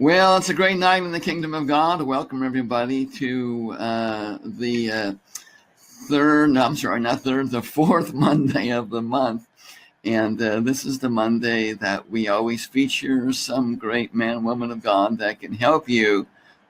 Well, it's a great night in the kingdom of God. Welcome everybody to the the fourth Monday of the month. And this is the Monday that we always feature some great man, woman of God that can help you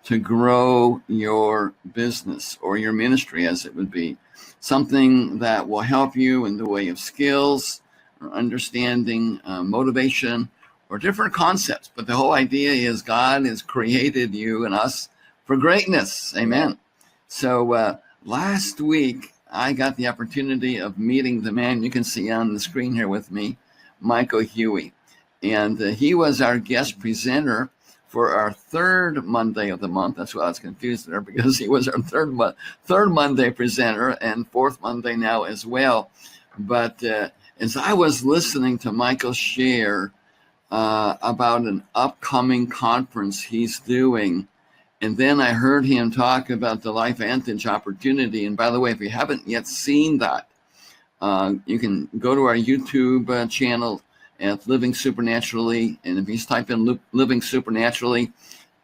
to grow your business or your ministry, as it would be. Something that will help you in the way of skills or understanding, motivation, or different concepts. But the whole idea is God has created you and us for greatness. Amen. So last week, I got the opportunity of meeting the man you can see on the screen here with me, Michael Huey. And he was our guest presenter for our third Monday of the month. That's why I was confused there, because he was our third Monday presenter and fourth Monday now as well. But as I was listening to Michael share about an upcoming conference he's doing, and then I heard him talk about the LifeVantage opportunity. And by the way, if you haven't yet seen that, you can go to our YouTube channel at Living Supernaturally. And if you just type in Living Supernaturally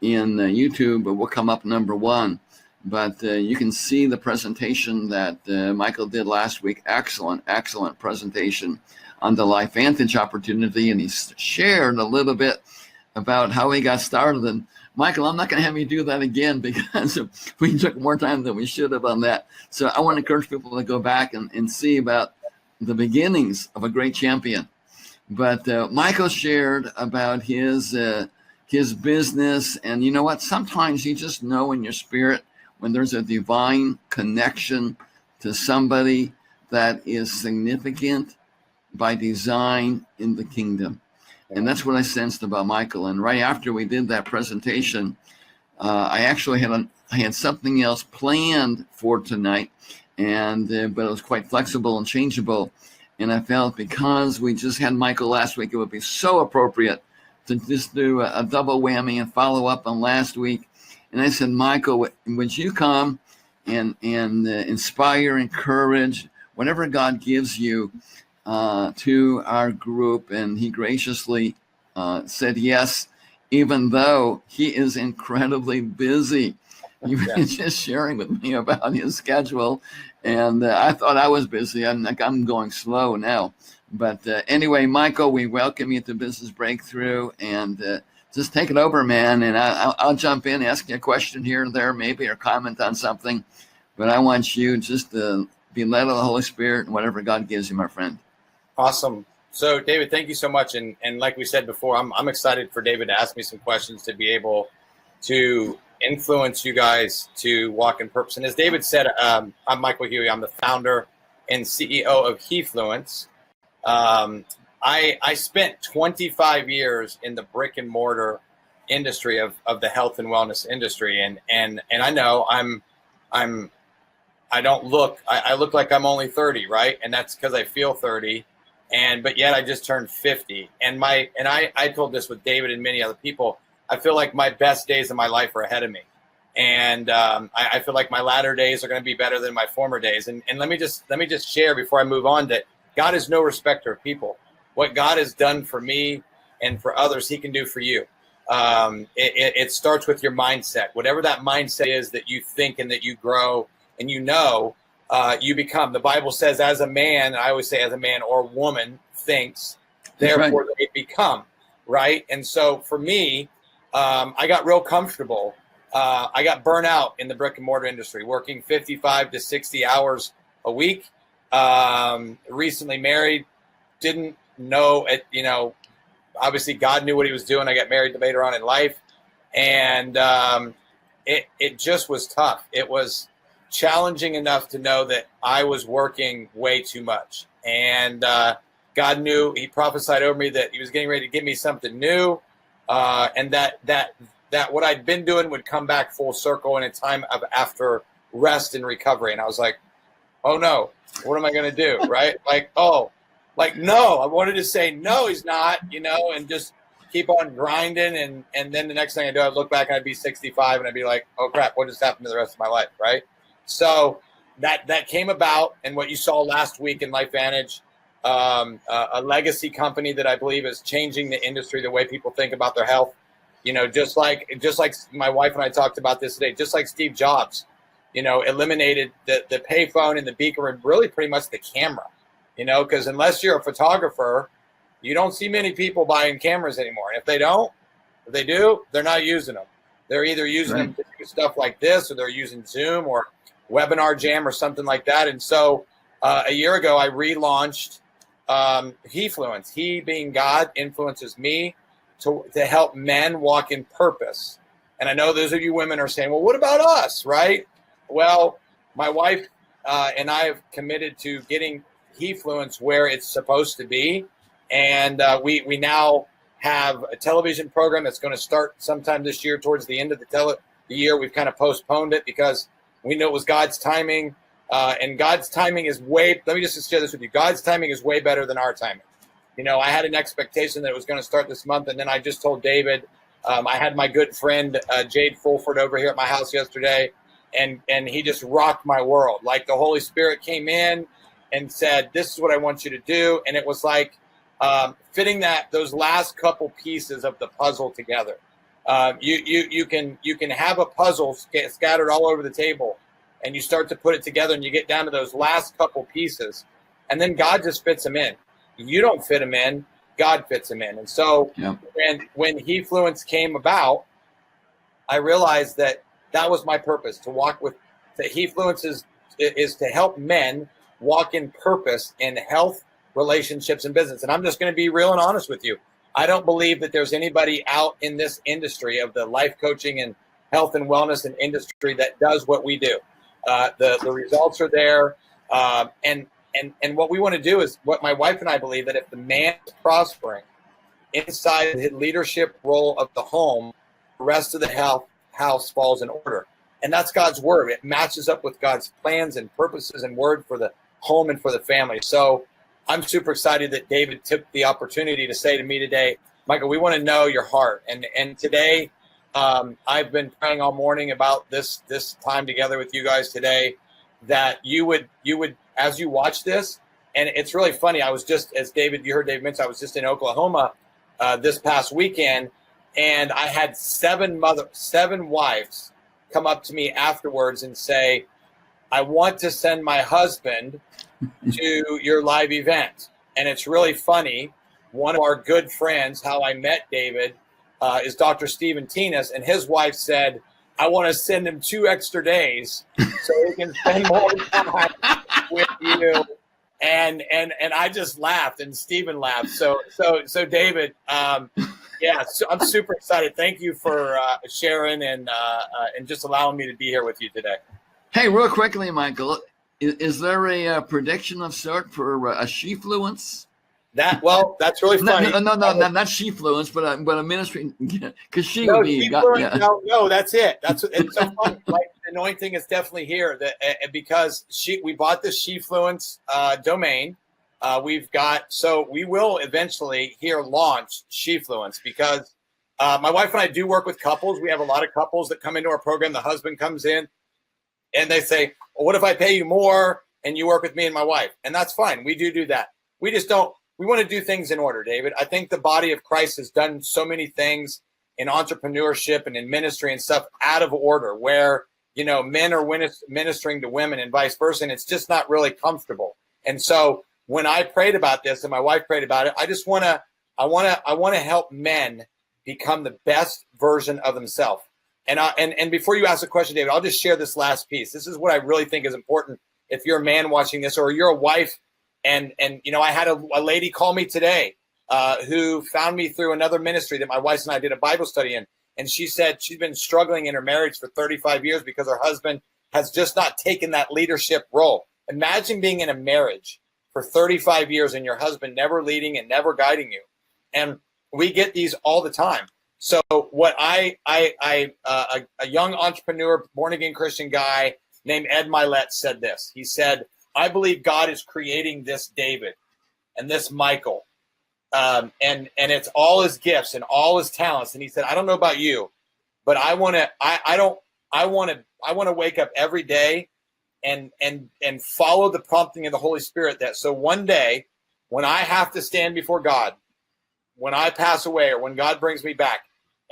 in YouTube, it will come up number one. But you can see the presentation that Michael did last week. Excellent presentation on the LifeVantage opportunity. And he shared a little bit about how he got started. And Michael, I'm not going to have you do that again, because we took more time than we should have on that. So I want to encourage people to go back and see about the beginnings of a great champion. But Michael shared about his business. And you know what? Sometimes you just know in your spirit when there's a divine connection to somebody that is significant by design in the kingdom. And that's what I sensed about Michael. And right after we did that presentation, I actually had something else planned for tonight, and but it was quite flexible and changeable. And I felt because we just had Michael last week, it would be so appropriate to just do a double whammy and follow up on last week. And I said, Michael, would you come and inspire, encourage, whatever God gives you to our group? And he graciously said yes, even though he is incredibly busy. He was just sharing with me about his schedule, and I thought I was busy. I'm going slow now. But anyway, Michael, we welcome you to Business Breakthrough, and just take it over, man. And I'll jump in, ask you a question here and there, maybe, or comment on something. But I want you just to be led of the Holy Spirit and whatever God gives you, my friend. Awesome. So, David, thank you so much. And like we said before, I'm excited for David to ask me some questions to be able to influence you guys to walk in purpose. And as David said, I'm Michael Huey. I'm the founder and CEO of He-Fluence. I spent 25 years in the brick and mortar industry of the health and wellness industry. And I know I look like I'm only 30, right? And that's because I feel 30. But yet I just turned 50. And I told this with David and many other people. I feel like my best days of my life are ahead of me. And I feel like my latter days are going to be better than my former days. And let me just share before I move on that God is no respecter of people. What God has done for me and for others, he can do for you. It starts with your mindset. Whatever that mindset is that you think and that you grow and you you become. The Bible says, as a man, I always say as a man or woman thinks, therefore right, they become, right? And so for me, I got real comfortable. I got burnt out in the brick and mortar industry, working 55 to 60 hours a week. Recently married, didn't know it, obviously God knew what he was doing. I got married later on in life, and it just was tough. It was challenging enough to know that I was working way too much. And God knew, he prophesied over me that he was getting ready to give me something new, and that what I'd been doing would come back full circle in a time of after rest and recovery. And I was like, oh no, what am I going to do? Right? No, I wanted to say, no, he's not, and just keep on grinding. And then the next thing I do, I'd look back and I'd be 65 and I'd be like, oh crap, what just happened to the rest of my life? Right? So that came about. And what you saw last week in LifeVantage, a legacy company that I believe is changing the industry, the way people think about their health. just like my wife and I talked about this today, just like Steve Jobs, eliminated the payphone and the beaker and really pretty much the camera, because unless you're a photographer, you don't see many people buying cameras anymore. And if they do, they're not using them. They're either using them to do stuff like this, or they're using Zoom or Webinar Jam or something like that. And so a year ago, I relaunched He-Fluence. He, being God, influences me to help men walk in purpose. And I know those of you women are saying, well, what about us, right? Well, my wife and I have committed to getting He-Fluence where it's supposed to be. And we now have a television program that's going to start sometime this year towards the end of the year. We've kind of postponed it because we know it was God's timing. And God's timing is let me just share this with you. God's timing is way better than our timing. I had an expectation that it was going to start this month. And then I just told David, I had my good friend, Jade Fulford, over here at my house yesterday. And he just rocked my world. Like the Holy Spirit came in and said, this is what I want you to do. And it was like fitting those last couple pieces of the puzzle together. You can have a puzzle scattered all over the table, and you start to put it together, and you get down to those last couple pieces, and then God just fits them in. You don't fit them in, God fits them in. And so when He-Fluence came about, I realized that was my purpose, to walk with the He-Fluence is to help men walk in purpose in health, relationships, and business. And I'm just going to be real and honest with you. I don't believe that there's anybody out in this industry of the life coaching and health and wellness and industry that does what we do. The results are there. And what we want to do is what my wife and I believe, that if the man is prospering inside the leadership role of the home, the rest of the house falls in order. And that's God's word. It matches up with God's plans and purposes and word for the home and for the family. So I'm super excited that David took the opportunity to say to me today, Michael, we want to know your heart. And today, I've been praying all morning about this time together with you guys today, that you would, as you watch this, and it's really funny. I was just, as you heard David mention, I was just in Oklahoma this past weekend, and I had seven wives come up to me afterwards and say, I want to send my husband to your live event. And it's really funny. One of our good friends, how I met David, is Dr. Stephen Tinas, and his wife said, I want to send him 2 extra days so he can spend more time with you. And I just laughed, and Stephen laughed. So David, so I'm super excited. Thank you for sharing and just allowing me to be here with you today. Hey, real quickly, Michael, is there a prediction of sort for a She-Fluence? That's really funny. No, not She-Fluence, but a ministry, because would be. No, that's it. It's so funny. Like, the anointing is definitely here. Because we bought the She-Fluence domain. We will eventually here launch She-Fluence, because my wife and I do work with couples. We have a lot of couples that come into our program. The husband comes in and they say, well, what if I pay you more and you work with me and my wife? And that's fine. We do that. We just don't. We want to do things in order, David. I think the body of Christ has done so many things in entrepreneurship and in ministry and stuff out of order, where, men are ministering to women and vice versa, and it's just not really comfortable. And so when I prayed about this and my wife prayed about it, I want to help men become the best version of themselves. And before you ask the question, David, I'll just share this last piece. This is what I really think is important. If you're a man watching this, or you're a wife, and I had a lady call me today who found me through another ministry that my wife and I did a Bible study in. And she said she's been struggling in her marriage for 35 years because her husband has just not taken that leadership role. Imagine being in a marriage for 35 years and your husband never leading and never guiding you. And we get these all the time. So what a young entrepreneur, born again Christian guy named Ed Milet said this. He said, I believe God is creating this David and this Michael, and it's all his gifts and all his talents. And he said, I don't know about you, but I want to wake up every day and follow the prompting of the Holy Spirit. So one day when I have to stand before God, when I pass away or when God brings me back,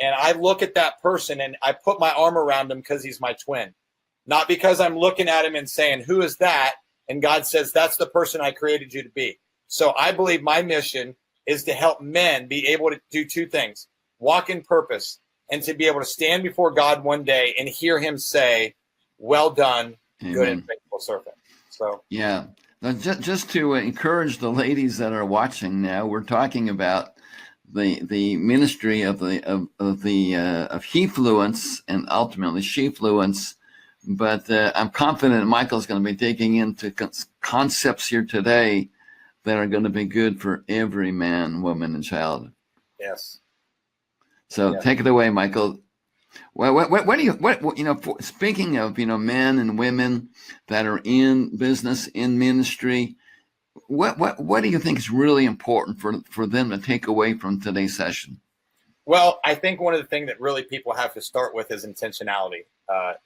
And I look at that person and I put my arm around him because he's my twin, not because I'm looking at him and saying, who is that? And God says, that's the person I created you to be. So I believe my mission is to help men be able to do two things: walk in purpose, and to be able to stand before God one day and hear him say, well done, Amen. good and faithful servant. So, yeah. Now, just to encourage the ladies that are watching now, we're talking about the ministry of He-Fluence and ultimately She-Fluence. But I'm confident Michael's going to be digging into concepts here today that are going to be good for every man, woman, and child. yes. So take it away, Michael. What do you speaking of, men and women that are in business, in ministry, what do you think is really important for them to take away from today's session? Well, I think one of the things that really people have to start with is intentionality,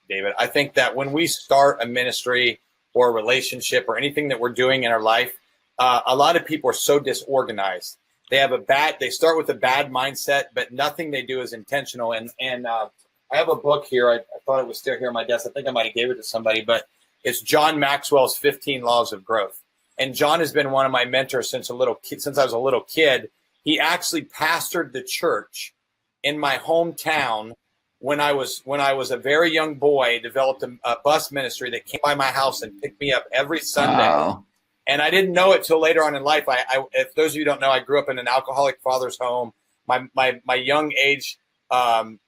David. I think that when we start a ministry or a relationship or anything that we're doing in our life, a lot of people are so disorganized. They start with a bad mindset, but nothing they do is intentional. And I have a book here. I thought it was still here on my desk. I think I might have gave it to somebody, but it's John Maxwell's 15 Laws of Growth. And John has been one of my mentors since I was a little kid. He actually pastored the church in my hometown when I was a very young boy. Developed a bus ministry that came by my house and picked me up every Sunday. Wow. And I didn't know it till later on in life. If those of you who don't know, I grew up in an alcoholic father's home. My young age time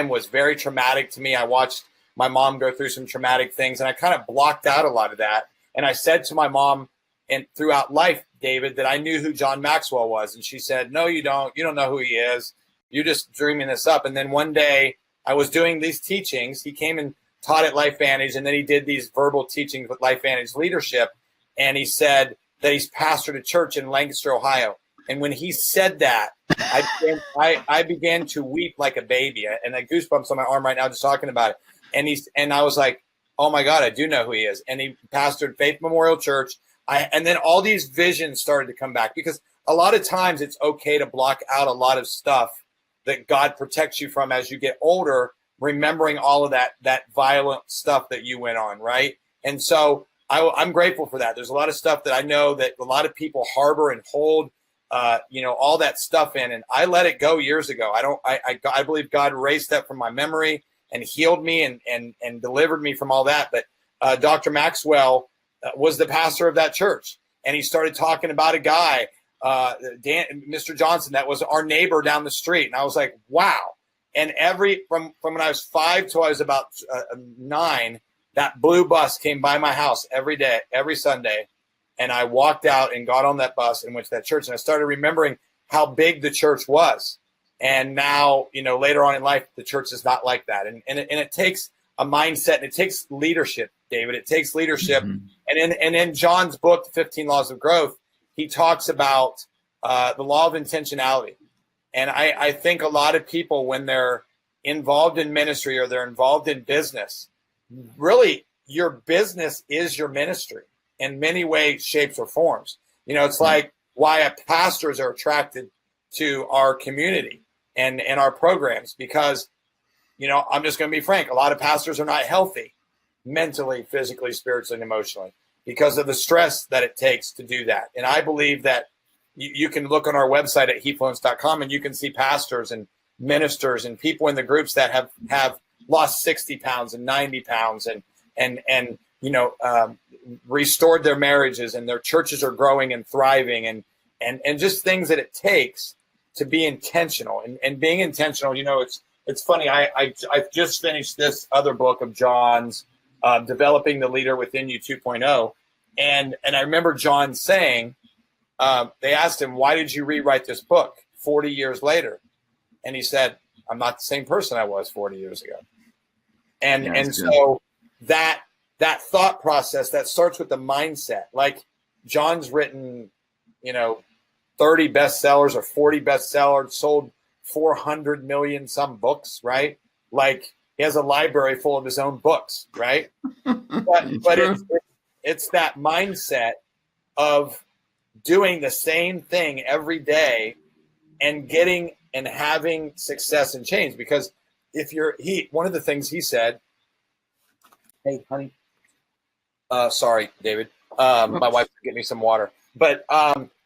was very traumatic to me. I watched my mom go through some traumatic things, and I kind of blocked out a lot of that. And I said to my mom, and throughout life, David, that I knew who John Maxwell was. And she said, no, you don't. You don't know who he is. You're just dreaming this up. And then one day I was doing these teachings. He came and taught at LifeVantage, and then he did these verbal teachings with LifeVantage leadership. And he said that he's pastored a church in Lancaster, Ohio. And when he said that, I began to weep like a baby. And I goosebumps on my arm right now just talking about it. And I was like, oh my God, I do know who he is. And he pastored Faith Memorial Church. And then all these visions started to come back, because a lot of times it's okay to block out a lot of stuff that God protects you from as you get older, remembering all of that violent stuff that you went on, right? And so I'm grateful for that. There's a lot of stuff that I know that a lot of people harbor and hold, all that stuff in, and I let it go years ago. I believe God erased that from my memory and healed me and delivered me from all that. But Dr. Maxwell was the pastor of that church, and he started talking about a guy, Mr. Johnson, that was our neighbor down the street, and I was like, wow. And from when I was 5 till I was about 9, that blue bus came by my house every day, every Sunday. And I walked out and got on that bus and went to that church. And I started remembering how big the church was. And now, later on in life, the church is not like that. And it takes a mindset, and it takes leadership, David. It takes leadership. Mm-hmm. And in John's book, The 15 Laws of Growth, he talks about the law of intentionality. And I think a lot of people, when they're involved in ministry or they're involved in business, really your business is your ministry in many ways, shapes, or forms. It's like why pastors are attracted to our community and our programs, because, I'm just going to be frank, a lot of pastors are not healthy mentally, physically, spiritually, and emotionally because of the stress that it takes to do that. And I believe that you can look on our website at HeFluence.com, and you can see pastors and ministers and people in the groups that have lost 60 pounds and 90 pounds and restored their marriages, and their churches are growing and thriving, and just things that it takes to be intentional. And being intentional, it's funny. I've just finished this other book of John's, Developing the Leader Within You 2.0. And I remember John saying, they asked him, why did you rewrite this book 40 years later? And he said, I'm not the same person I was 40 years ago. So that thought process that starts with the mindset, like John's written, 30 bestsellers or 40 bestsellers, sold 400 million some books, right? Like he has a library full of his own books, right? But it's that mindset of doing the same thing every day and getting and having success and change. Because if one of the things he said, hey, honey, sorry, David, my wife get me some water. But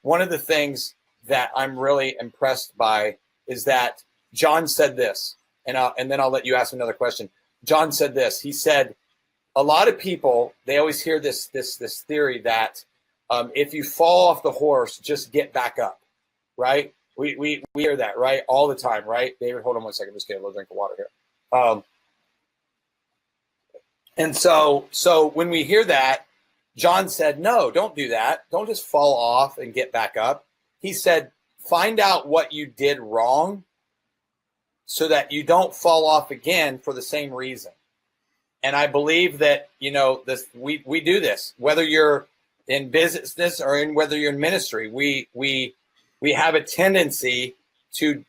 one of the things that I'm really impressed by is that John said this, and then I'll let you ask another question. John said this. He said, a lot of people, they always hear this theory that if you fall off the horse, just get back up, right? We hear that, right, all the time, right? David, hold on 1 second. Just get a little drink of water here. And so when we hear that, John said, no, don't do that. Don't just fall off and get back up. He said, find out what you did wrong so that you don't fall off again for the same reason. And I believe that, we do this, whether you're in business or whether you're in ministry, we have a tendency to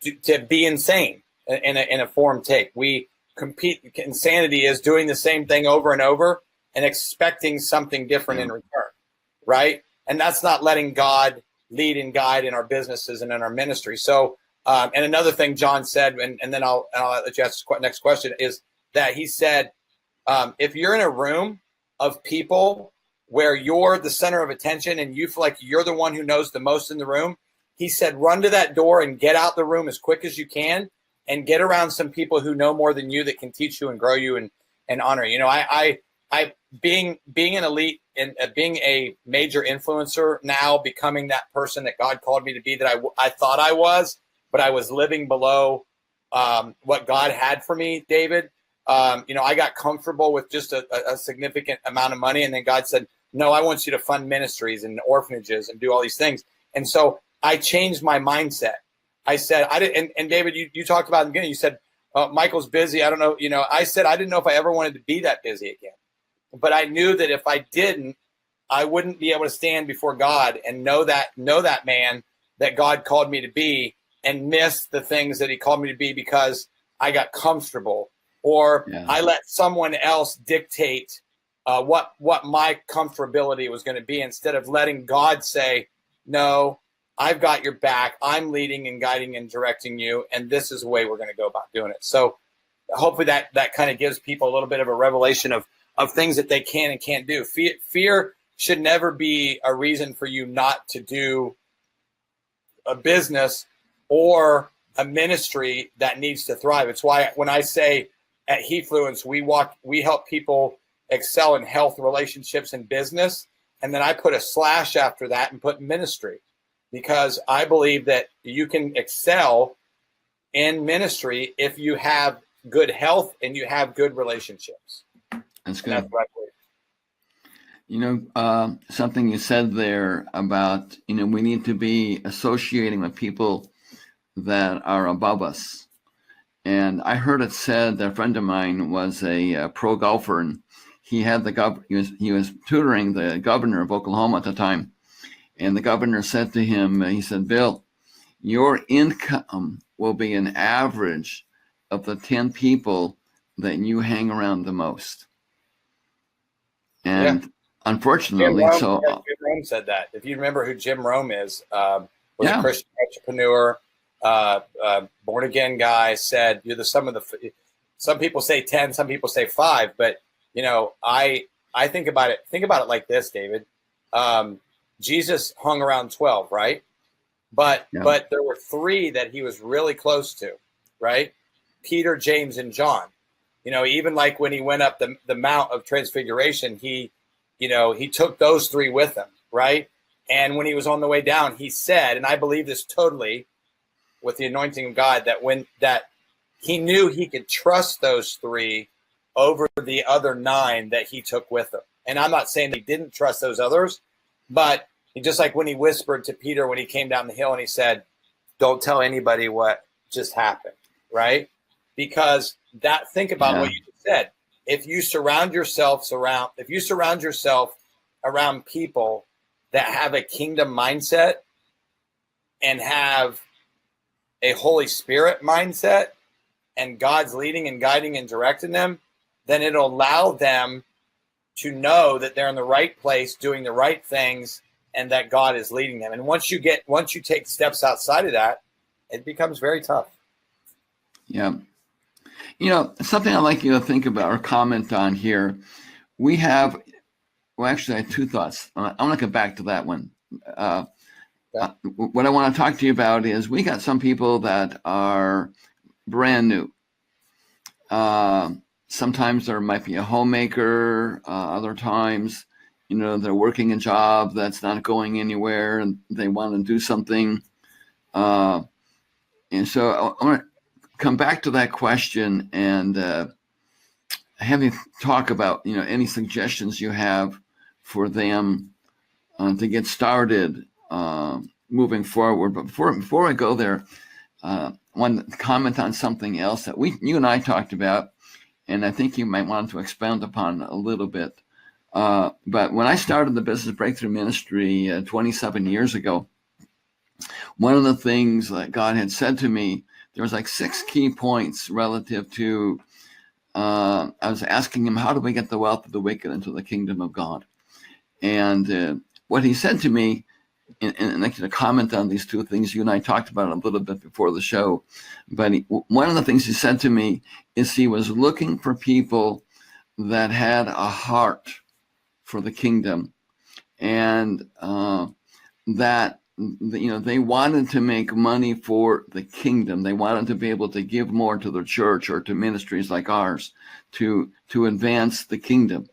be insane in a form take. We compete. Insanity is doing the same thing over and over and expecting something different in return, right? And that's not letting God lead and guide in our businesses and in our ministry. So, and another thing John said, and then I'll let you ask the next question, is that he said, if you're in a room of people where you're the center of attention and you feel like you're the one who knows the most in the room, he said, run to that door and get out the room as quick as you can and get around some people who know more than you that can teach you and grow you and honor you. I being an elite and being a major influencer now, becoming that person that God called me to be, that I thought I was, but I was living below what God had for me, David. I got comfortable with just a significant amount of money. And then God said, no, I want you to fund ministries and orphanages and do all these things. And so I changed my mindset. I said, and David, you talked about in the beginning, you said, Michael's busy. I don't know. I said, I didn't know if I ever wanted to be that busy again, but I knew that if I didn't, I wouldn't be able to stand before God and know that man that God called me to be and miss the things that he called me to be because I got comfortable. Or I let someone else dictate what my comfortability was going to be instead of letting God say, no, I've got your back. I'm leading and guiding and directing you, and this is the way we're going to go about doing it. So hopefully that kind of gives people a little bit of a revelation of things that they can and can't do. Fear should never be a reason for you not to do a business or a ministry that needs to thrive. It's why when I say at HeFluence, we help people excel in health, relationships, and business. And then I put a slash after that and put ministry, because I believe that you can excel in ministry if you have good health and you have good relationships. That's good. That's what I believe. Something you said there about, we need to be associating with people that are above us. And I heard it said that a friend of mine was a pro golfer, and he had he was tutoring the governor of Oklahoma at the time. And the governor said to him, he said, Bill, your income will be an average of the 10 people that you hang around the most. And unfortunately, Jim Rome said that. If you remember who Jim Rome is, was a Christian entrepreneur, born again guy, said you're the sum of the. Some people say 10, some people say 5, but I think about it. Think about it like this, David. Jesus hung around 12, right? But there were 3 that he was really close to, right? Peter, James, and John. Even like when he went up the Mount of Transfiguration, he took those 3 with him, right? And when he was on the way down, he said, and I believe this totally with the anointing of God, that he knew he could trust those 3 over the other 9 that he took with him. And I'm not saying he didn't trust those others, but just like when he whispered to Peter when he came down the hill and he said, don't tell anybody what just happened, right? Because think about what you just said. If you surround yourself around people that have a kingdom mindset and have a Holy Spirit mindset and God's leading and guiding and directing them, then it'll allow them to know that they're in the right place, doing the right things, and that God is leading them. And once you take steps outside of that it becomes very tough. Yeah. Something I'd like you to think about or comment on here. We have, well, actually, I have two thoughts. I want to come back to that one. What I want to talk to you about is we got some people that are brand new. Sometimes there might be a homemaker. Other times, they're working a job that's not going anywhere and they want to do something. And so I want to come back to that question and have you talk about, any suggestions you have for them to get started moving forward. But before I go there, I want to comment on something else that you and I talked about, and I think you might want to expound upon a little bit. But when I started the Business Breakthrough Ministry 27 years ago, one of the things that God had said to me, there was like 6 key points relative to, I was asking him, how do we get the wealth of the wicked into the kingdom of God? And what he said to me, and I can comment on these 2 things. You and I talked about it a little bit before the show. But one of the things he said to me is he was looking for people that had a heart for the kingdom, and that they wanted to make money for the kingdom. They wanted to be able to give more to the church or to ministries like ours to advance the kingdom.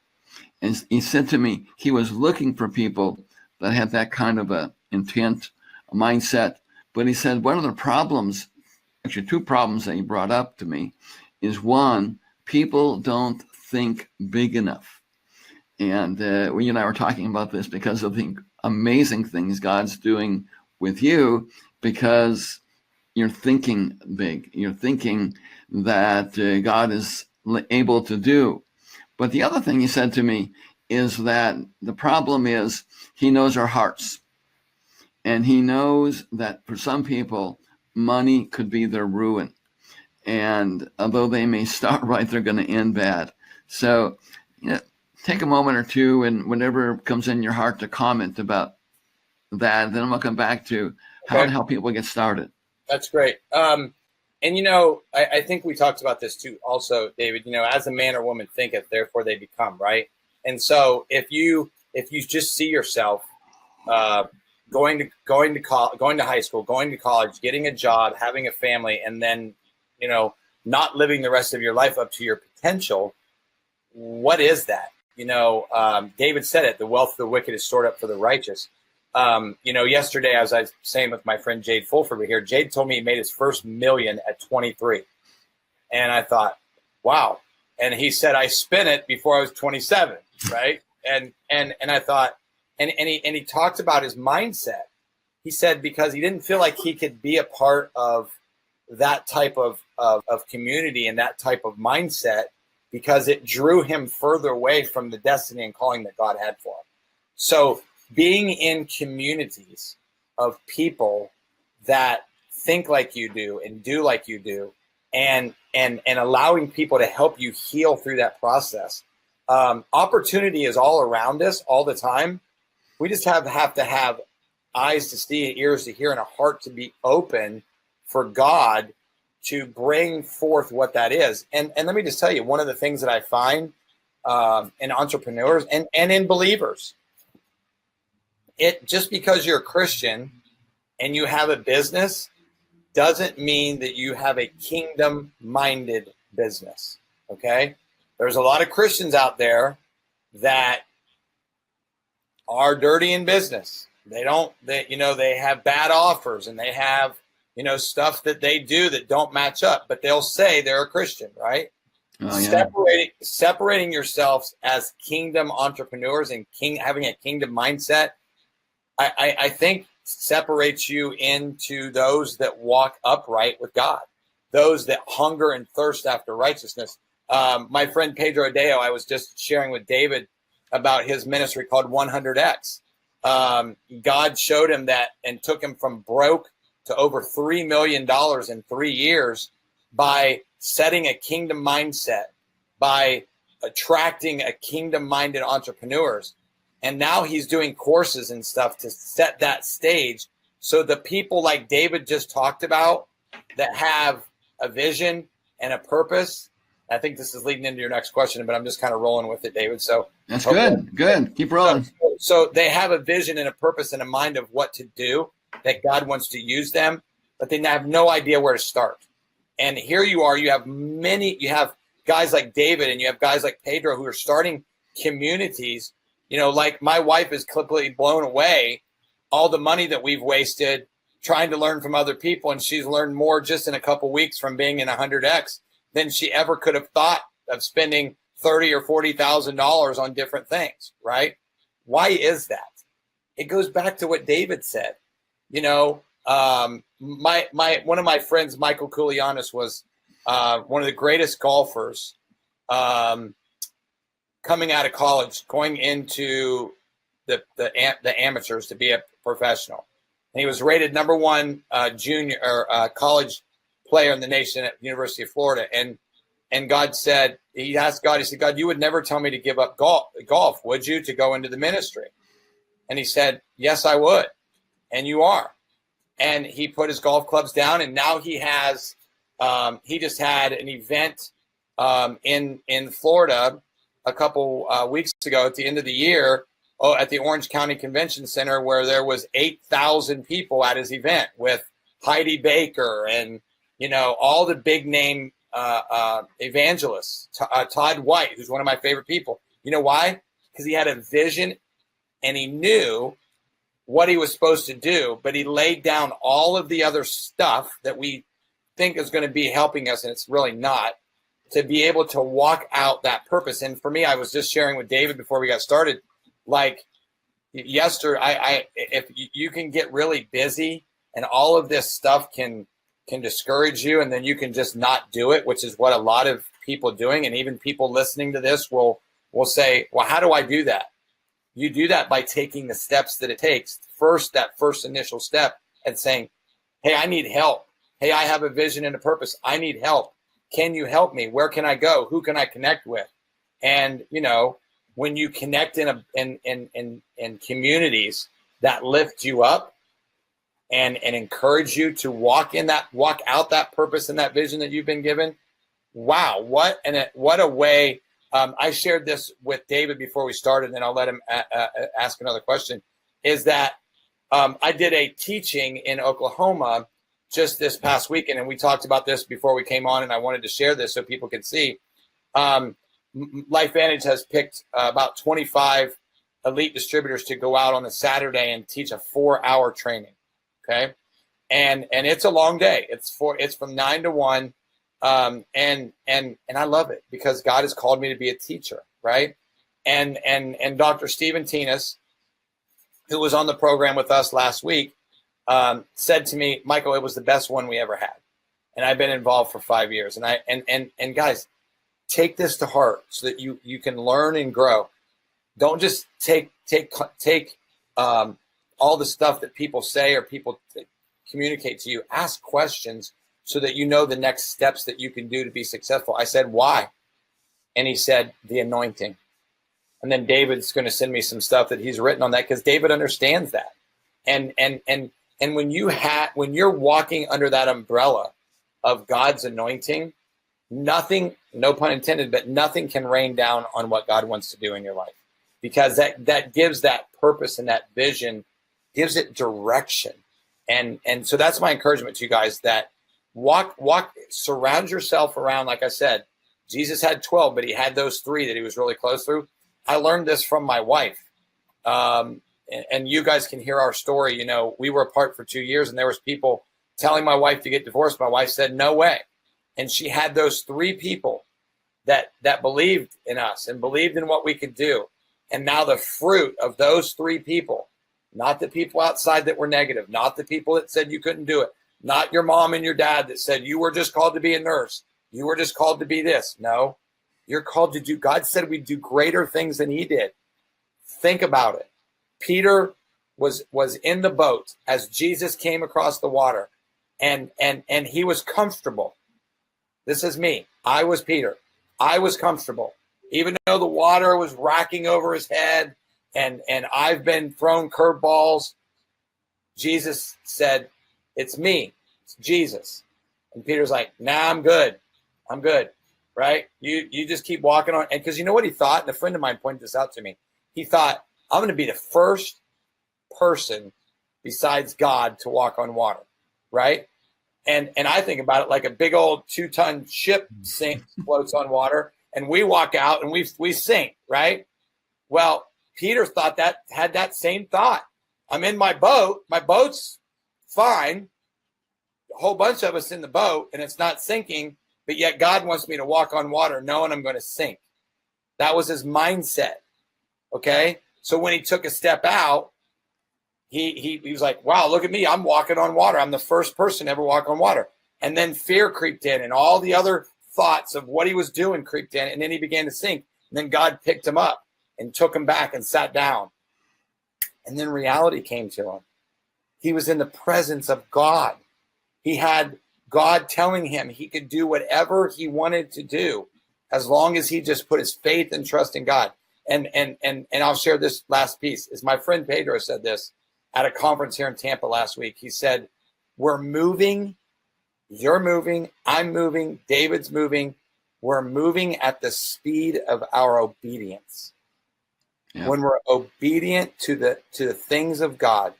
And he said to me, he was looking for people that had that kind of a intent, a mindset. But he said one of the problems, actually 2 problems that he brought up to me, is one, people don't think big enough. And you and I were talking about this because of the amazing things God's doing with you, because you're thinking big. You're thinking that God is able to do. But the other thing he said to me is that the problem is he knows our hearts. And he knows that for some people, money could be their ruin. And although they may start right, they're going to end bad. So, take a moment or 2 and whatever comes in your heart to comment about that. Then we'll come back to how to help people get started. That's great. And, I think we talked about this too also, David, as a man or woman thinketh, therefore they become, right? And so if you just see yourself going to high school, going to college, getting a job, having a family, and then, not living the rest of your life up to your potential, what is that? David said it, the wealth of the wicked is stored up for the righteous. Yesterday, as I was saying with my friend Jade Fulford here, Jade told me he made his first $1 million at 23. And I thought, wow. And he said, I spent it before I was 27. Right. And I thought, and he talked about his mindset. He said, because he didn't feel like he could be a part of that type of community and that type of mindset, because it drew him further away from the destiny and calling that God had for him. So being in communities of people that think like you do and do like you do, and allowing people to help you heal through that process. Opportunity is all around us all the time. We just have to have eyes to see, ears to hear, and a heart to be open for God to bring forth what that is. And let me just tell you, one of the things that I find in entrepreneurs and in believers, just because you're a Christian and you have a business doesn't mean that you have a kingdom-minded business, okay? There's a lot of Christians out there that are dirty in business. They have bad offers, and they have, stuff that they do that don't match up, but they'll say they're a Christian, right? Oh, yeah. Separating yourselves as kingdom entrepreneurs and having a kingdom mindset, I think separates you into those that walk upright with God, those that hunger and thirst after righteousness. My friend Pedro Adeo, I was just sharing with David about his ministry called 100X. God showed him that and took him from broke to over $3 million in 3 years by setting a kingdom mindset, by attracting a kingdom-minded entrepreneurs. And now he's doing courses and stuff to set that stage So the people like David just talked about that have a vision and a purpose. I think this is leading into your next question, but I'm just kind of rolling with it, David. So that's good. Good. Keep rolling. So they have a vision and a purpose and a mind of what to do, that God wants to use them, but they have no idea where to start. And here you are, you have guys like David and you have guys like Pedro who are starting communities. Like my wife is completely blown away all the money that we've wasted trying to learn from other people. And she's learned more just in a couple weeks from being in 100X than she ever could have thought of spending $30,000 or $40,000 on different things, right? Why is that? It goes back to what David said. One of my friends, Michael Koulianis, was one of the greatest golfers coming out of college, going into the amateurs to be a professional. And he was rated number one junior or college player in the nation at the University of Florida. And God said, he asked God, he said, God, you would never tell me to give up golf, would you, to go into the ministry? And he said, yes, I would. And you are. And he put his golf clubs down, and now he has he just had an event in Florida a couple weeks ago at the end of the year at the Orange County Convention Center, where there was 8,000 people at his event with Heidi Baker and all the big name evangelists, Todd White, who's one of my favorite people. You know why? Because he had a vision and he knew what he was supposed to do, but he laid down all of the other stuff that we think is going to be helping us, and it's really not, to be able to walk out that purpose. And for me, I was just sharing with David before we got started, like yesterday, if you can get really busy and all of this stuff can discourage you, and then you can just not do it, which is what a lot of people doing, and even people listening to this will say, well, how do I do that? You do that by taking the steps that it takes. First, that first initial step and saying, hey, I need help. Hey, I have a vision and a purpose. I need help. Can you help me? Where can I go? Who can I connect with? And, when you connect in communities that lift you up and encourage you to walk out that purpose and that vision that you've been given, wow, what a way. I shared this with David before we started, and then I'll let him ask another question, is that I did a teaching in Oklahoma just this past weekend, and we talked about this before we came on, and I wanted to share this so people could see. LifeVantage has picked about 25 elite distributors to go out on a Saturday and teach a 4-hour training, okay? And it's a long day. It's from 9 to 1. And I love it because God has called me to be a teacher, right? And Dr. Stephen Tinas, who was on the program with us last week, said to me, Michael, it was the best one we ever had. And I've been involved for 5 years. And guys, take this to heart so that you can learn and grow. Don't just take all the stuff that people say or people communicate to you. Ask questions so that you know the next steps that you can do to be successful. I said, why? And he said, the anointing. And then David's going to send me some stuff that he's written on that, because David understands that. And when you're walking under that umbrella of God's anointing, nothing, no pun intended, but nothing can rain down on what God wants to do in your life, because that gives that purpose and that vision, gives it direction. And so that's my encouragement to you guys, that surround yourself around, like I said, Jesus had 12, but he had those 3 that he was really close through. I learned this from my wife. And you guys can hear our story. We were apart for 2 years, and there was people telling my wife to get divorced. My wife said, no way. And she had those 3 people that believed in us and believed in what we could do. And now the fruit of those 3 people, not the people outside that were negative, not the people that said you couldn't do it, not your mom and your dad that said you were just called to be a nurse, you were just called to be this. No, you're called to do. God said we'd do greater things than he did. Think about it. Peter was in the boat as Jesus came across the water, and he was comfortable. This is me. I was Peter. I was comfortable, even though the water was racking over his head, and I've been thrown curveballs. Jesus said, it's me, it's Jesus. And Peter's like, nah, I'm good. I'm good. Right? You just keep walking on. And because you know what he thought? And a friend of mine pointed this out to me. He thought, I'm going to be the first person besides God to walk on water. Right? And I think about it like a big old 2-ton ship floats on water, and we walk out and we sink, right? Well, Peter had that same thought. I'm in my boat. My boat's fine. A whole bunch of us in the boat, and it's not sinking, but yet God wants me to walk on water knowing I'm going to sink. That was his mindset. Okay? So when he took a step out, he was like, wow, look at me. I'm walking on water. I'm the first person to ever walk on water. And then fear creeped in, and all the other thoughts of what he was doing creeped in, and then he began to sink. And then God picked him up and took him back and sat down. And then reality came to him. He was in the presence of God. He had God telling him he could do whatever he wanted to do as long as he just put his faith and trust in God. And I'll share this last piece. Is my friend Pedro said this at a conference here in Tampa last week. He said, we're moving, you're moving, I'm moving, David's moving. We're moving at the speed of our obedience. Yeah. When we're obedient to the things of God,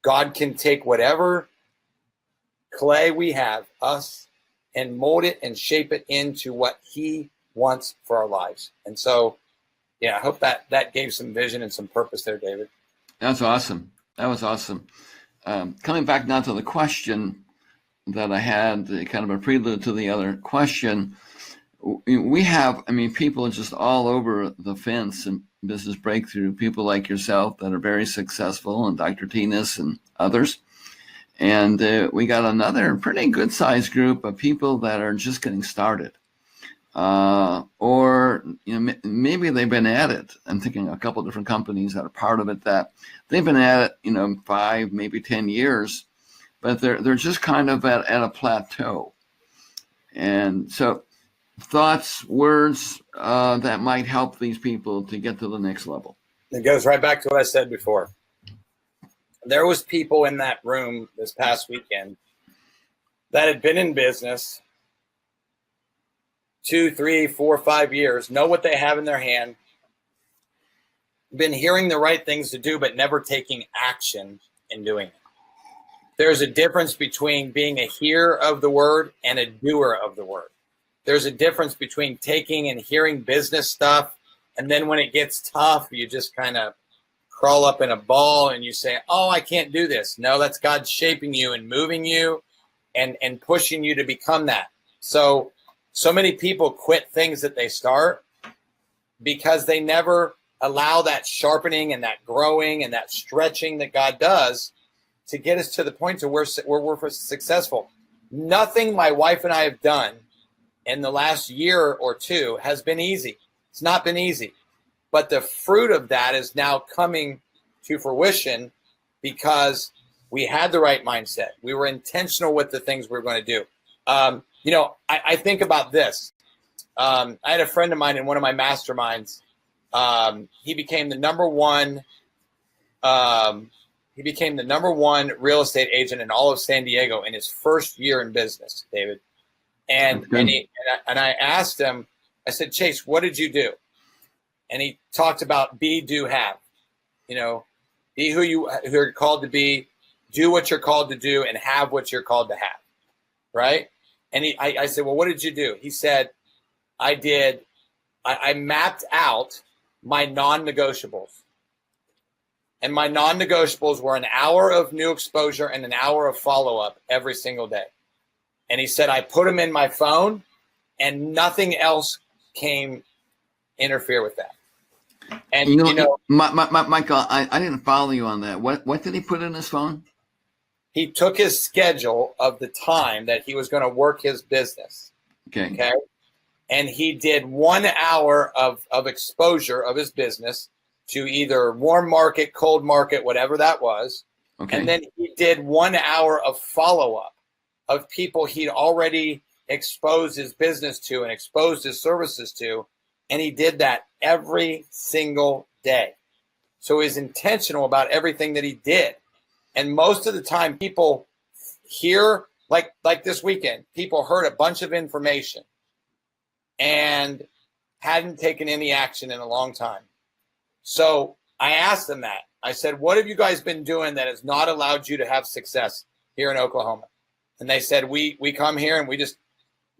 God can take whatever clay we have, us, and mold it and shape it into what he wants for our lives. And so, yeah, I hope that gave some vision and some purpose there, David. That's awesome. That was awesome. Coming back now to the question that I had, kind of a prelude to the other question. We have, people just all over the fence in business breakthrough, people like yourself that are very successful, and Dr. Tinas and others. And we got another pretty good sized group of people that are just getting started. Or maybe they've been at it. I'm thinking a couple of different companies that are part of it that they've been at it, 5, maybe 10 years, but they're just kind of at a plateau. And so thoughts, words that might help these people to get to the next level. It goes right back to what I said before. There was people in that room this past weekend that had been in business 2, 3, 4, 5 years, know what they have in their hand, been hearing the right things to do, but never taking action in doing it. There's a difference between being a hearer of the word and a doer of the word. There's a difference between taking and hearing business stuff, and then when it gets tough, you just kind of crawl up in a ball and you say, oh, I can't do this. No, that's God shaping you and moving you and pushing you to become that. So many people quit things that they start because they never allow that sharpening and that growing and that stretching that God does to get us to the point to where we're successful. Nothing my wife and I have done in the last year or two has been easy. It's not been easy. But the fruit of that is now coming to fruition because we had the right mindset. We were intentional with the things we were going to do. I think about this. I had a friend of mine in one of my masterminds. He became the number one real estate agent in all of San Diego in his first year in business, David. And I asked him, I said, Chase, what did you do? And he talked about be, do, have. Be who you're called to be, do what you're called to do, and have what you're called to have. Right? And I said, well, what did you do? He said, I mapped out my non-negotiables. And my non-negotiables were an hour of new exposure and an hour of follow-up every single day. And he said, I put them in my phone and nothing else came interfere with that. And Michael, I didn't follow you on that. What did he put in his phone? He took his schedule of the time that he was going to work his business. Okay. And he did 1 hour of exposure of his business to either warm market, cold market, whatever that was. Okay. And then he did 1 hour of follow-up of people he'd already exposed his business to and exposed his services to. And he did that every single day. So he's intentional about everything that he did. And most of the time people hear, like this weekend, people heard a bunch of information and hadn't taken any action in a long time. So I asked them that. I said, what have you guys been doing that has not allowed you to have success here in Oklahoma? And they said, we come here and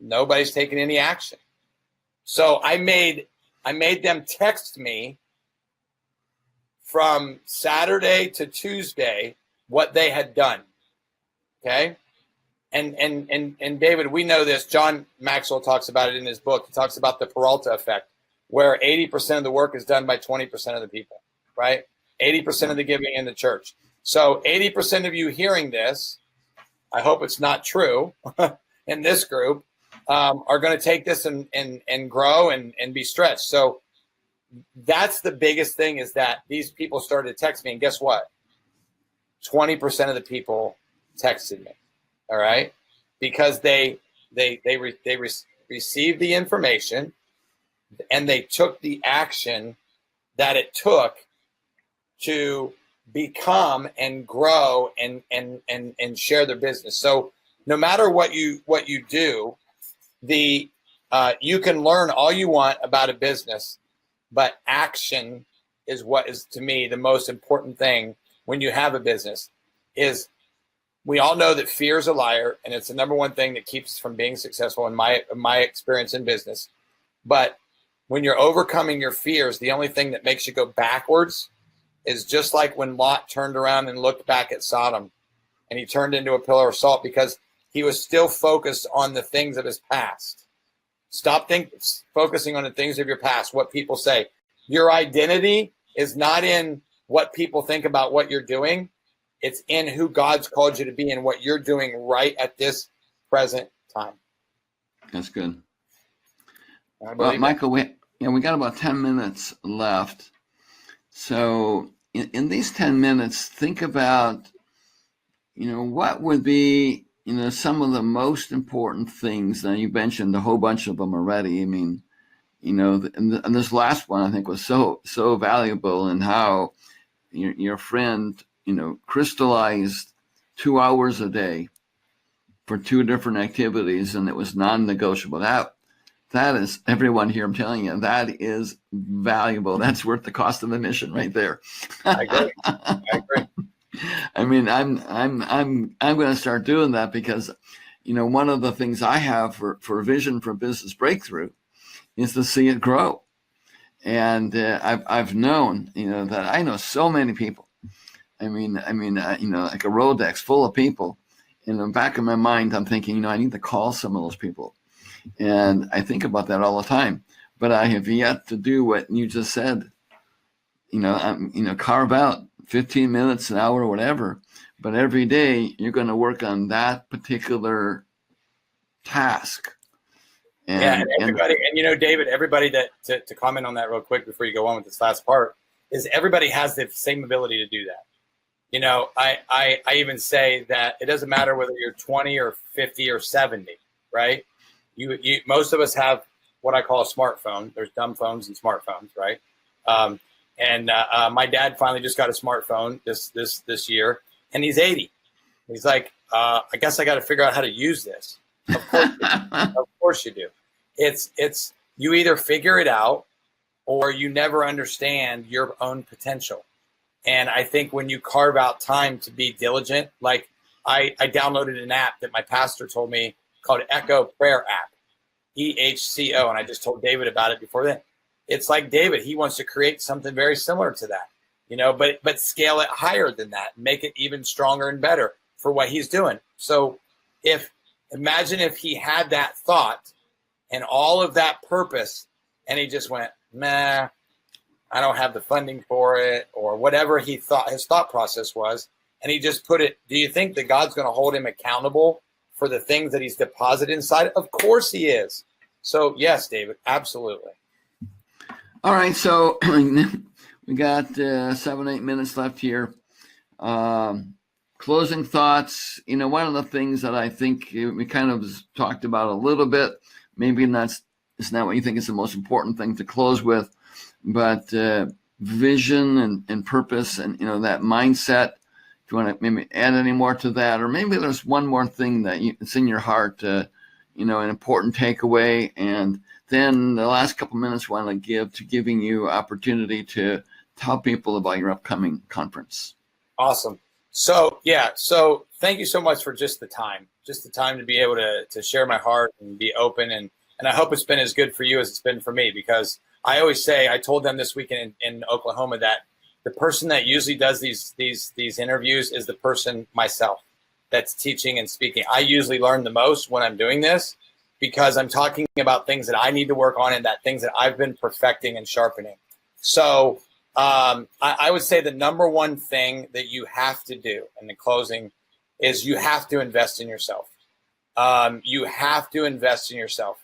nobody's taking any action. So I made them text me from Saturday to Tuesday what they had done. Okay. And David, we know this. John Maxwell talks about it in his book. He talks about the Peralta effect, where 80% of the work is done by 20% of the people, right? 80% of the giving in the church. So 80% of you hearing this, I hope it's not true, in this group, are going to take this and grow and be stretched. So that's the biggest thing, is that these people started to text me, and guess what? 20% of the people texted me. All right, because they received the information and they took the action that it took to become and grow and share their business. So no matter what you do, you can learn all you want about a business, but action is what is, to me, the most important thing when you have a business. Is we all know that fear is a liar, and it's the number one thing that keeps us from being successful in my experience in business. But when you're overcoming your fears, the only thing that makes you go backwards is just like when Lot turned around and looked back at Sodom, and he turned into a pillar of salt because he was still focused on the things of his past. Stop focusing on the things of your past, what people say. Your identity is not in what people think about what you're doing. It's in who God's called you to be and what you're doing right at this present time. That's good. Well, Michael, we got about 10 minutes left. So in these 10 minutes, think about, what would be, some of the most important things. Now, you mentioned a whole bunch of them already. I mean, and this last one I think was so valuable, in how your friend, crystallized 2 hours a day for 2 different activities, and it was non-negotiable. That is, everyone here, I'm telling you, that is valuable. That's worth the cost of admission right there. I agree. I mean, I'm going to start doing that, because, one of the things I have for Vision for Business Breakthrough is to see it grow. And I've known, that I know so many people. I mean, like a Rolodex full of people. In the back of my mind, I'm thinking, I need to call some of those people. And I think about that all the time. But I have yet to do what you just said. Carve out 15 minutes, an hour, or whatever. But every day you're going to work on that particular task. And everybody, David, everybody that to comment on that real quick before you go on with this last part, is everybody has the same ability to do that. I even say that it doesn't matter whether you're 20 or 50 or 70, right? You most of us have what I call a smartphone. There's dumb phones and smartphones, right? My dad finally just got a smartphone this year, and he's 80. He's like, I guess I got to figure out how to use this. Of course, of course you do. It's you either figure it out or you never understand your own potential. And I think when you carve out time to be diligent, like I downloaded an app that my pastor told me called Echo Prayer App, EHCO, and I just told David about it before then. It's like David, he wants to create something very similar to that, but scale it higher than that, make it even stronger and better for what he's doing. So imagine if he had that thought and all of that purpose, and he just went, nah, I don't have the funding for it, or whatever he thought his thought process was, and he just put it. Do you think that God's going to hold him accountable for the things that he's deposited inside? Of course he is. So yes, David, absolutely. All right, so we got 7-8 minutes left here. Closing thoughts. One of the things that I think we kind of talked about a little bit, maybe it's not what you think is the most important thing to close with, but vision and purpose, and that mindset you want to maybe add any more to that, or maybe there's one more thing that it's in your heart, an important takeaway, and then the last couple minutes want to giving you opportunity to tell people about your upcoming conference. Awesome. So thank you so much for just the time to be able to share my heart and be open. And I hope it's been as good for you as it's been for me, because I always say, I told them this weekend in Oklahoma that the person that usually does these interviews is the person, myself, that's teaching and speaking. I usually learn the most when I'm doing this, because I'm talking about things that I need to work on and that things that I've been perfecting and sharpening. So I would say the number one thing that you have to do in the closing is you have to invest in yourself. You have to invest in yourself.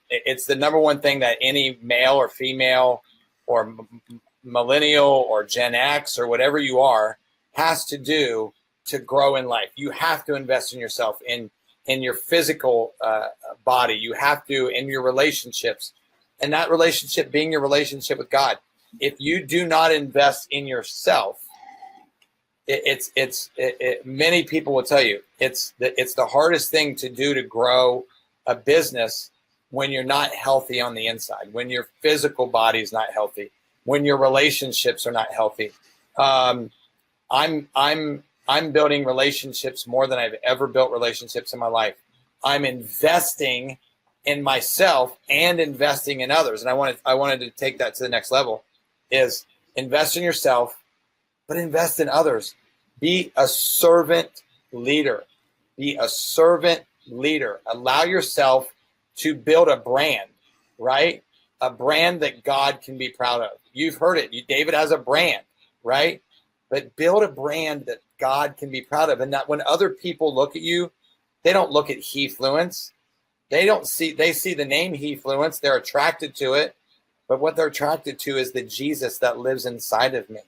It's the number one thing that any male or female or millennial or Gen X or whatever you are has to do to grow in life. You have to invest in yourself, in your physical body. You have to, in your relationships, and that relationship being your relationship with God. If you do not invest in yourself, many people will tell you it's the hardest thing to do to grow a business when you're not healthy on the inside, when your physical body is not healthy, when your relationships are not healthy. I'm building relationships more than I've ever built relationships in my life. I'm investing in myself and investing in others. And I wanted to take that to the next level, is invest in yourself, but invest in others. Be a servant leader. Be a servant leader. Allow yourself to build a brand, right? A brand that God can be proud of. You've heard it. David has a brand, right? But build a brand that God can be proud of. And that when other people look at you, they don't look at He-Fluence. They see the name He-Fluence. They're attracted to it. But what they're attracted to is the Jesus that lives inside of me.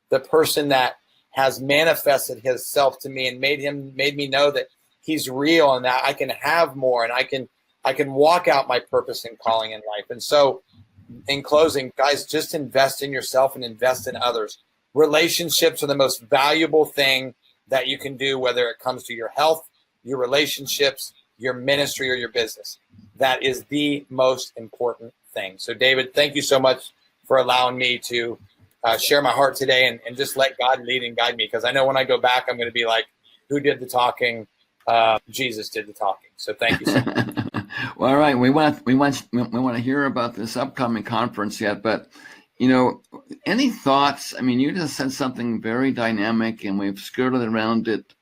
The person that has manifested himself to me and made me know that he's real and that I can have more and I can walk out my purpose and calling in life. And so in closing, guys, just invest in yourself and invest in others. Relationships are the most valuable thing that you can do, whether it comes to your health, your relationships, your ministry, or your business. That is the most important thing. So David, thank you so much for allowing me to share my heart today and just let God lead and guide me. Because I know when I go back, I'm going to be like, who did the talking? Jesus did the talking. So thank you so much. Well, all right. We want to hear about this upcoming conference yet, but any thoughts? I mean, you just said something very dynamic, and we've skirted around it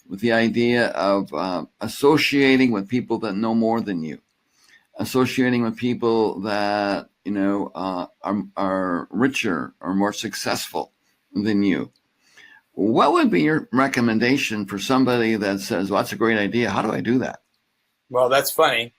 with the idea of associating with people that know more than you, associating with people that are richer or more successful than you. What would be your recommendation for somebody that says, well, that's a great idea. How do I do that? Well, that's funny.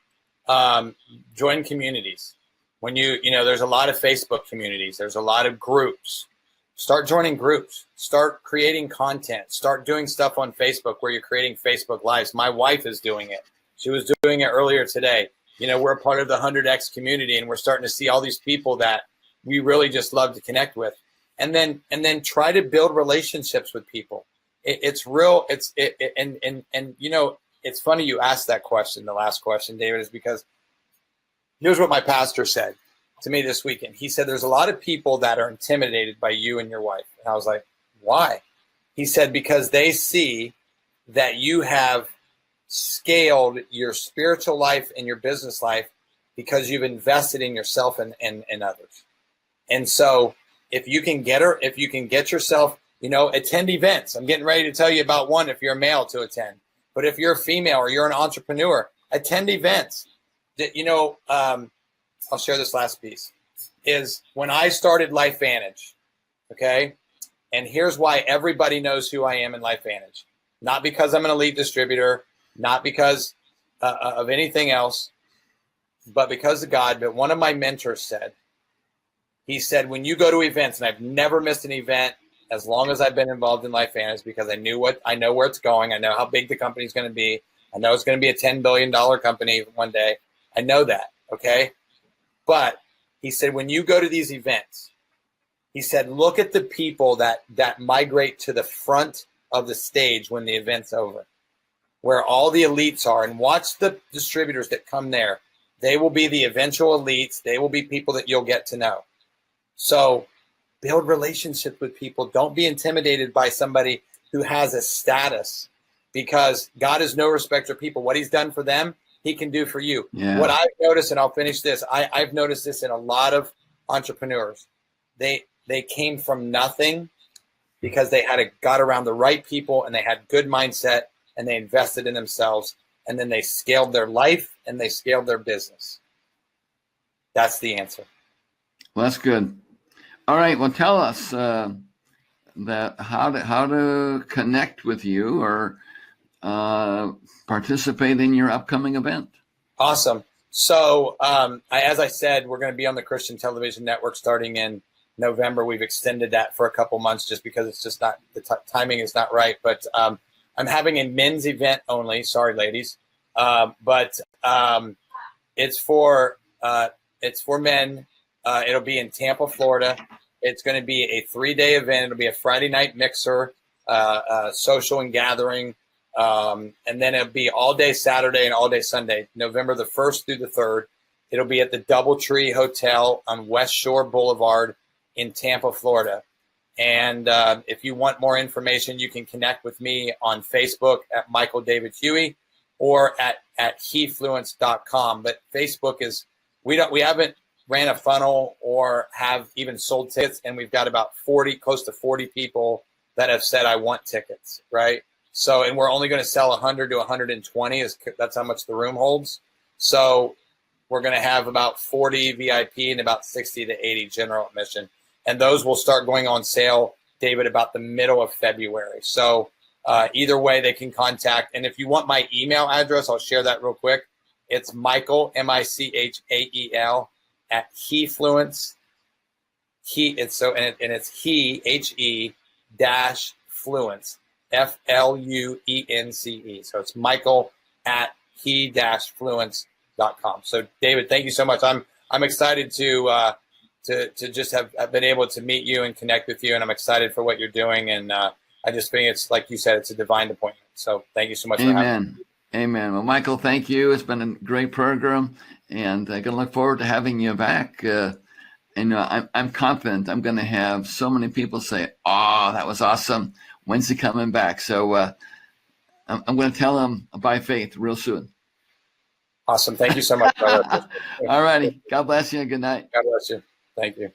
Join communities. When there's a lot of Facebook communities. There's a lot of groups. Start joining groups. Start creating content. Start doing stuff on Facebook where you're creating Facebook Lives. My wife is doing it. She was doing it earlier today. We're a part of the 100X community, and we're starting to see all these people that we really just love to connect with. And then try to build relationships with people. It's real. It's funny you asked that question. The last question, David, is because here's what my pastor said to me this weekend. He said, there's a lot of people that are intimidated by you and your wife. And I was like, why? He said, because they see that you have scaled your spiritual life and your business life because you've invested in yourself and others. And so if you can get yourself, attend events. I'm getting ready to tell you about one if you're a male to attend. But if you're a female or you're an entrepreneur, attend events. I'll share this last piece. Is when I started LifeVantage, okay? And here's why everybody knows who I am in LifeVantage. Not because I'm an elite distributor, not because of anything else, but because of God. But one of my mentors said, he said, when you go to events, and I've never missed an event as long as I've been involved in LifeVantage, because I know where it's going. I know how big the company's going to be. I know it's going to be a $10 billion company one day. I know that, okay? But he said, when you go to these events, He said, look at the people that migrate to the front of the stage when the event's over, where all the elites are, and watch the distributors that come there. They will be the eventual elites. They will be people that you'll get to know. So build relationships with people. Don't be intimidated by somebody who has a status, because God is no respecter of people. What he's done for them, he can do for you. Yeah. What I've noticed, and I'll finish this, I've noticed this in a lot of entrepreneurs. They came from nothing because they got around the right people, and they had good mindset, and they invested in themselves, and then they scaled their life and they scaled their business. That's the answer. Well, that's good. All right. Well, tell us that how to connect with you or participate in your upcoming event. Awesome. So as I said, we're going to be on the Christian Television Network starting in November. We've extended that for a couple months just because it's just not, the timing is not right. But I'm having a men's event only. Sorry, ladies. But it's for men. It'll be in Tampa, Florida. It's going to be a 3-day event. It'll be a Friday night mixer, social and gathering. And then it'll be all day Saturday and all day Sunday, November the 1st through the 3rd. It'll be at the DoubleTree Hotel on West Shore Boulevard in Tampa, Florida. And if you want more information, you can connect with me on Facebook at Michael David Huey or at HeFluence.com. But Facebook is, we haven't ran a funnel or have even sold tickets, and we've got about close to 40 people that have said, I want tickets, right? So, and we're only going to sell 100 to 120. That's how much the room holds. So we're going to have about 40 VIP and about 60 to 80 general admission. And those will start going on sale, David, about the middle of February. So either way, they can contact. And if you want my email address, I'll share that real quick. It's Michael, Michael, at HeFluence. It's He, He dash Fluence, Fluence. So it's Michael at He-Fluence.com. So David, thank you so much. I'm excited to just have been able to meet you and connect with you, and I'm excited for what you're doing. And I just think it's, like you said, it's a divine appointment. So thank you so much. Amen. For having me. Amen. Well, Michael, thank you. It's been a great program, and I'm going to look forward to having you back. And I'm confident I'm going to have so many people say, "Oh, that was awesome. When's he coming back?" So I'm going to tell them by faith real soon. Awesome. Thank you so much, brother. All righty. God bless you. Good night. God bless you. Thank you.